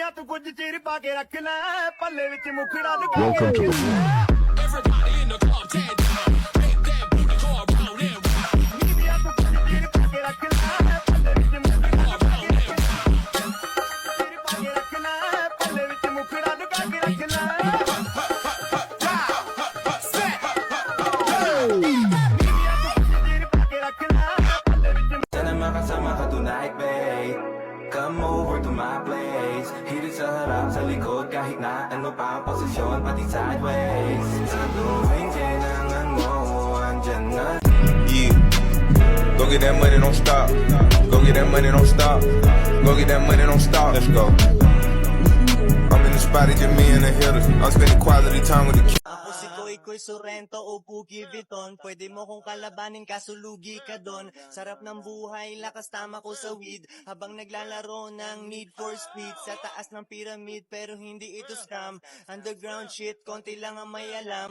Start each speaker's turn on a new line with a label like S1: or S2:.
S1: ਬੀਬੀਆਂ ਤੂੰ ਕੁਝ ਚਿਰ ਪਾ ਕੇ ਰੱਖ ਲੈ ਪੱਲੇ ਵਿੱਚ ਮੁਖੜਾ ਲੁਕਾ ਕੇ
S2: Welcome to
S1: ਰੱਖ ਲੈ
S3: Everybody in the club, take down. Make that booty go around and round.
S1: ਬੀਬੀਆਂ ਤੂੰ ਕੁਝ ਚਿਰ ਪਾ ਕੇ ਰੱਖ ਲੈ ਪੱਲੇ ਵਿੱਚ ਮੁਖੜਾ ਲੁਕਾ ਕੇ ਰੱਖ ਲੈ ਚਿਰ ਪਾ ਕੇ ਰੱਖ ਲੈ ਪੱਲੇ ਵਿੱਚ ਮੁਖੜਾ ਲੁਕਾ ਕੇ ਰੱਖ ਲੈ ਬੀਬੀਆਂ ਤੂੰ ਕੁਝ ਚਿਰ ਪਾ ਕੇ ਰੱਖ ਲੈ ਪੱਲੇ ਵਿੱਚ
S4: Sana makasama ka tonight, babe. Come over to my place. Hirit sa harap, sa likod, kahit na ano pa ang posisyon, pati sideways. Sa tuwing kailangan mo, andyan na.
S5: Yeah. Go get that money, don't stop. Go get that money, don't stop. Go get that money, don't stop. Let's go. I'm in the spot, it's just me and the hitters. I'm spending quality time with the kids.
S6: Ako si Koy Sorrento o Boogie Vuitton. Pwede mo kong kalabanin kaso lugi ka doon. Sarap ng buhay, lakas tama ko sa weed. Habang naglalaro ng Need for Speed. Sa taas ng pyramid pero hindi ito scam. Underground shit, konti lang ang may alam.